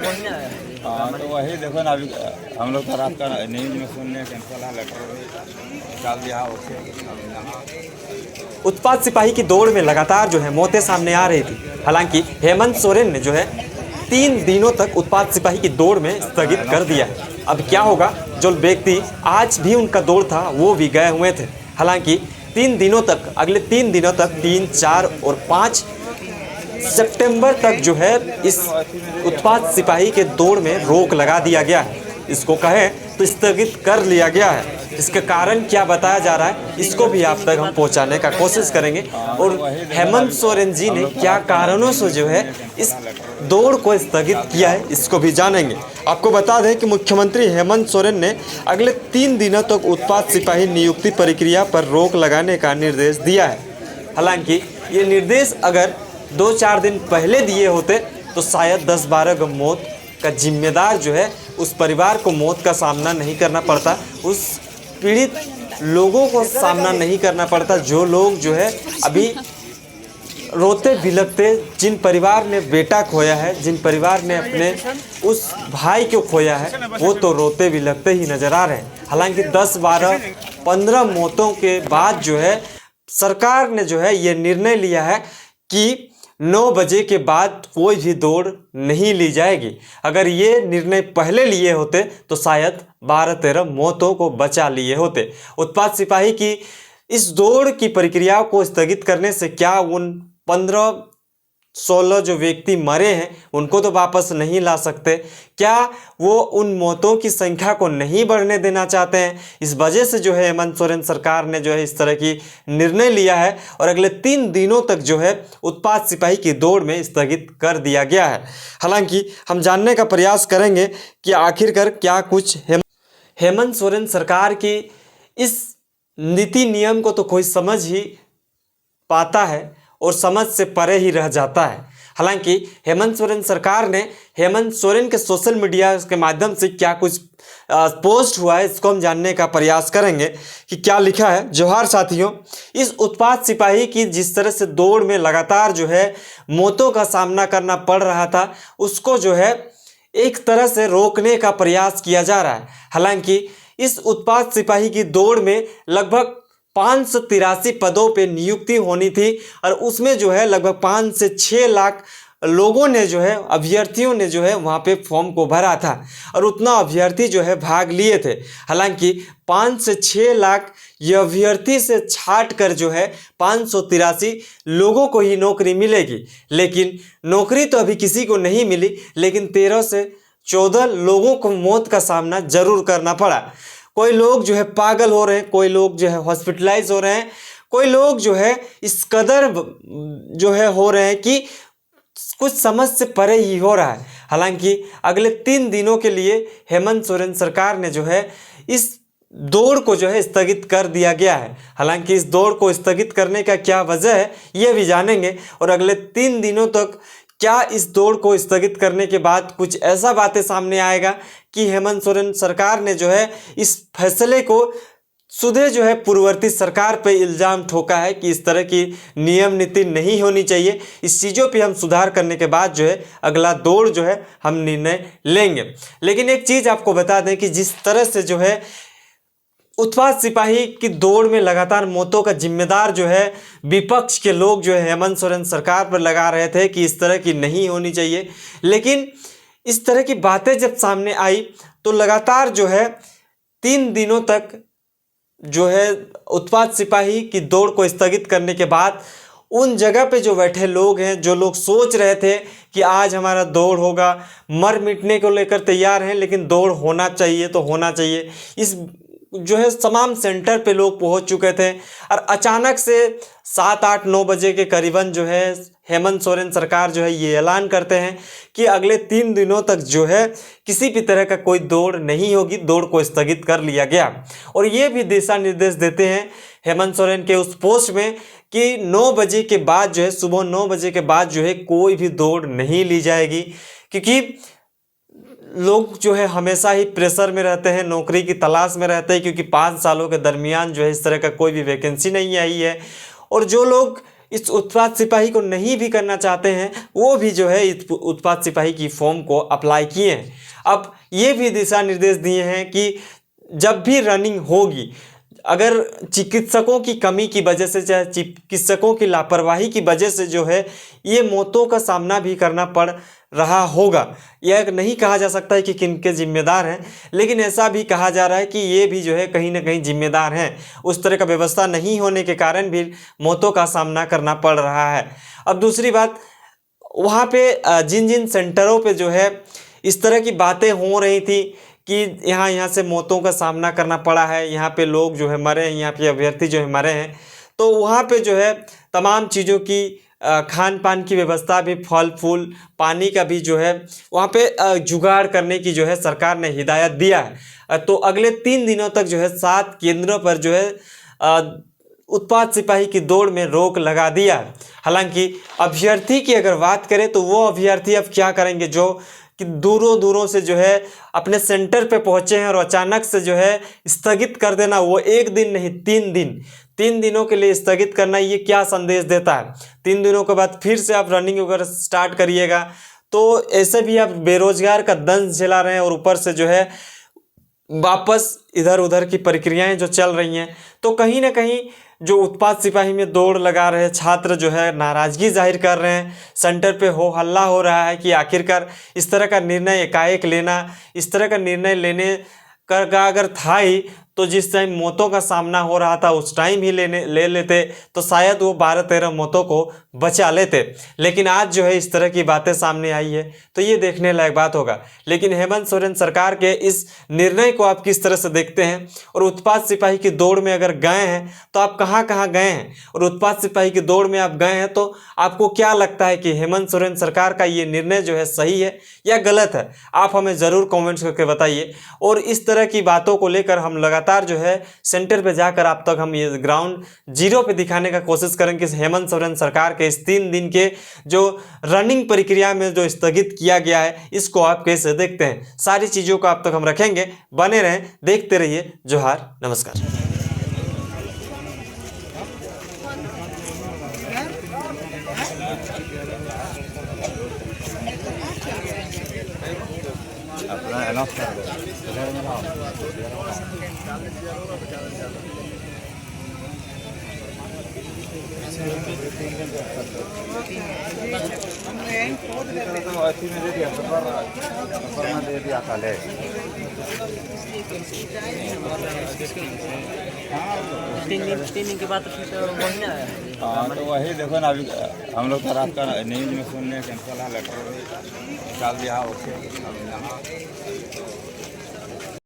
हाँ तो वही देखो ना, अभी हम लोग तो रात का न्यूज में सुनने कैंसिल है, लेटर भी निकाल दिया उसे। उत्पाद सिपाही की दौड़ में लगातार जो है मौतें सामने आ रही थी। हालांकि हेमंत सोरेन ने जो है 3 दिनों तक उत्पाद सिपाही की दौड़ में स्थगित कर दिया है। अब क्या होगा, जो व्यक्ति आज भी उनका दौड़ था वो भी गए हुए थे। हालांकि 3 दिनों तक, अगले 3 दिनों तक 3, 4 और 5 सितंबर तक जो है इस उत्पाद सिपाही के दौड़ में रोक लगा दिया गया है। इसको कहें तो स्थगित कर लिया गया है। इसका कारण क्या बताया जा रहा है, इसको भी आप तक हम पहुंचाने का कोशिश करेंगे। और हेमंत सोरेन जी ने क्या कारणों से जो है इस दौड़ को स्थगित किया है, इसको भी जानेंगे। आपको बता दें कि मुख्यमंत्री हेमंत सोरेन ने अगले 3 दिनों तक उत्पाद सिपाही नियुक्ति प्रक्रिया पर रोक लगाने का निर्देश दिया है। हालांकि ये निर्देश अगर 2-4 दिन पहले दिए होते तो शायद 10-12 मौत का जिम्मेदार जो है उस परिवार को मौत का सामना नहीं करना पड़ता, उस पीड़ित लोगों को सामना नहीं करना पड़ता, जो लोग जो है अभी रोते बिलखते, जिन परिवार ने बेटा खोया है, जिन परिवार ने अपने उस भाई को खोया है, वो तो रोते बिलखते ही नजर आ रहे हैं। हालांकि 10, 12, 15 मौतों के बाद जो है सरकार ने जो है ये निर्णय लिया है कि 9 बजे के बाद कोई भी दौड़ नहीं ली जाएगी। अगर ये निर्णय पहले लिए होते तो शायद 12-13 मौतों को बचा लिए होते। उत्पाद सिपाही की इस दौड़ की प्रक्रिया को स्थगित करने से क्या उन 15-16 जो व्यक्ति मरे हैं उनको तो वापस नहीं ला सकते? क्या वो उन मौतों की संख्या को नहीं बढ़ने देना चाहते हैं? इस वजह से जो है हेमंत सोरेन सरकार ने जो है इस तरह की निर्णय लिया है और अगले 3 दिनों तक जो है उत्पाद सिपाही की दौड़ में स्थगित कर दिया गया है। हालांकि हम जानने का प्रयास करेंगे कि आखिरकार क्या कुछ हेमंत सोरेन सरकार की इस नीति नियम को तो कोई समझ ही पाता है और समझ से परे ही रह जाता है। हालांकि हेमंत सोरेन सरकार ने हेमंत सोरेन के सोशल मीडिया के माध्यम से क्या कुछ पोस्ट हुआ है, इसको हम जानने का प्रयास करेंगे कि क्या लिखा है। जोहार साथियों, इस उत्पाद सिपाही की जिस तरह से दौड़ में लगातार जो है मौतों का सामना करना पड़ रहा था, उसको जो है एक तरह से रोकने का प्रयास किया जा रहा है। हालांकि इस उत्पाद सिपाही की दौड़ में लगभग 583 पदों पे नियुक्ति होनी थी और उसमें जो है लगभग 5 से 6 लाख लोगों ने जो है, अभ्यर्थियों ने जो है वहाँ पे फॉर्म को भरा था और उतना अभ्यर्थी जो है भाग लिए थे। हालांकि 5 से 6 लाख ये अभ्यर्थी से छाट कर जो है 583 लोगों को ही नौकरी मिलेगी, लेकिन नौकरी तो अभी किसी को नहीं मिली, लेकिन 13 से 14 लोगों को मौत का सामना जरूर करना पड़ा। कोई लोग जो है पागल हो रहे हैं, कोई लोग जो है हॉस्पिटलाइज हो रहे हैं, कोई लोग जो है इस कदर जो है हो रहे हैं कि कुछ समझ से परे ही हो रहा है। हालांकि अगले 3 दिनों के लिए हेमंत सोरेन सरकार ने जो है इस दौड़ को जो है स्थगित कर दिया गया है। हालांकि इस दौड़ को स्थगित करने का क्या वजह है ये भी जानेंगे और अगले 3 दिनों तक क्या इस दौड़ को स्थगित करने के बाद कुछ ऐसा बातें सामने आएगा कि हेमंत सोरेन सरकार ने जो है इस फैसले को सुधे जो है पूर्ववर्ती सरकार पे इल्ज़ाम ठोका है कि इस तरह की नियम नीति नहीं होनी चाहिए। इस चीज़ों पे हम सुधार करने के बाद जो है अगला दौड़ जो है हम निर्णय लेंगे। लेकिन एक चीज़ आपको बता दें कि जिस तरह से जो है उत्पाद सिपाही की दौड़ में लगातार मौतों का जिम्मेदार जो है विपक्ष के लोग जो है हेमंत सोरेन सरकार पर लगा रहे थे कि इस तरह की नहीं होनी चाहिए, लेकिन इस तरह की बातें जब सामने आई तो लगातार जो है 3 दिनों तक जो है उत्पाद सिपाही की दौड़ को स्थगित करने के बाद उन जगह पे जो बैठे लोग हैं, जो लोग सोच रहे थे कि आज हमारा दौड़ होगा, मर मिटने को लेकर तैयार हैं, लेकिन दौड़ होना चाहिए तो होना चाहिए, इस जो है तमाम सेंटर पे लोग पहुंच चुके थे और अचानक से 7, 8, 9 बजे के करीबन जो है हेमंत सोरेन सरकार जो है ये ऐलान करते हैं कि अगले 3 दिनों तक जो है किसी भी तरह का कोई दौड़ नहीं होगी, दौड़ को स्थगित कर लिया गया। और ये भी दिशा निर्देश देते हैं हेमंत सोरेन के उस पोस्ट में कि 9 बजे के बाद जो है, सुबह 9 बजे के बाद जो है कोई भी दौड़ नहीं ली जाएगी, क्योंकि लोग जो है हमेशा ही प्रेशर में रहते हैं, नौकरी की तलाश में रहते हैं, क्योंकि 5 सालों के दरमियान जो है इस तरह का कोई भी वैकेंसी नहीं आई है। और जो लोग इस उत्पाद सिपाही को नहीं भी करना चाहते हैं वो भी जो है इस उत्पाद सिपाही की फॉर्म को अप्लाई किए हैं। अब ये भी दिशा निर्देश दिए हैं कि जब भी रनिंग होगी, अगर चिकित्सकों की कमी की वजह से, चाहे चिकित्सकों की लापरवाही की वजह से जो है ये मौतों का सामना भी करना पड़ रहा होगा, यह नहीं कहा जा सकता है कि किनके जिम्मेदार हैं, लेकिन ऐसा भी कहा जा रहा है कि ये भी जो है कहीं ना कहीं जिम्मेदार हैं। उस तरह का व्यवस्था नहीं होने के कारण भी मौतों का सामना करना पड़ रहा है। अब दूसरी बात, वहाँ पे जिन जिन सेंटरों पे जो है इस तरह की बातें हो रही थी कि यहाँ से मौतों का सामना करना पड़ा है, यहाँ पे लोग जो है मरे हैं, यहाँ पे अभ्यर्थी जो है मरे हैं, तो वहाँ पे जो है तमाम चीज़ों की खान पान की व्यवस्था भी, फल फूल पानी का भी जो है वहाँ पे जुगाड़ करने की जो है सरकार ने हिदायत दिया है। तो अगले 3 दिनों तक जो है 7 केंद्रों पर जो है उत्पाद सिपाही की दौड़ में रोक लगा दिया है। हालांकि अभ्यर्थी की अगर बात करें तो वो अभ्यर्थी अब क्या करेंगे जो कि दूरों दूरों से जो है अपने सेंटर पे पहुंचे हैं और अचानक से जो है स्थगित कर देना, वो 1 दिन नहीं 3 दिनों के लिए स्थगित करना, ये क्या संदेश देता है? 3 दिनों के बाद फिर से आप रनिंग वगैरह स्टार्ट करिएगा तो ऐसे भी आप बेरोजगार का दंश झेला रहे हैं और ऊपर से जो है वापस इधर उधर की प्रक्रियाएं जो चल रही हैं, तो कहीं ना कहीं जो उत्पाद सिपाही में दौड़ लगा रहे छात्र जो है नाराज़गी जाहिर कर रहे हैं। सेंटर पे हो हल्ला हो रहा है कि आखिरकार इस तरह का निर्णय एकाएक लेना, इस तरह का निर्णय लेने का अगर था ही तो जिस टाइम मौतों का सामना हो रहा था उस टाइम ही ले लेते तो शायद वो 12-13 मौतों को बचा लेते। लेकिन आज जो है इस तरह की बातें सामने आई है तो ये देखने लायक बात होगा। लेकिन हेमंत सोरेन सरकार के इस निर्णय को आप किस तरह से देखते हैं? और उत्पाद सिपाही की दौड़ में अगर गए हैं तो आप कहाँ कहाँ गए हैं? और उत्पाद सिपाही की दौड़ में आप गए हैं तो आपको क्या लगता है कि हेमंत सोरेन सरकार का ये निर्णय जो है सही है या गलत है? आप हमें ज़रूर कॉमेंट्स करके बताइए। और इस तरह की बातों को लेकर हम लगातार जो है सेंटर पे जाकर आप तक हम ये ग्राउंड जीरो पे दिखाने का कोशिश करेंगे कि हेमंत सोरेन सरकार के इस 3 दिन के जो रनिंग प्रक्रिया में जो स्थगित किया गया है इसको आप कैसे देखते हैं। सारी चीज़ों को आप तक हम रखेंगे, बने रहें, देखते रहिए। जोहार, नमस्कार। अपना अनाउंस कर दो। तो अच्छी में दे दिया, सफर में दे दिया कल है। तीन दिन के बाद तो फिर वही ना है। हाँ तो वही देखो ना, अभी हम लोग का रात का न्यूज़ में सुनने कैंसिल लेटर निकाल दिया। ओके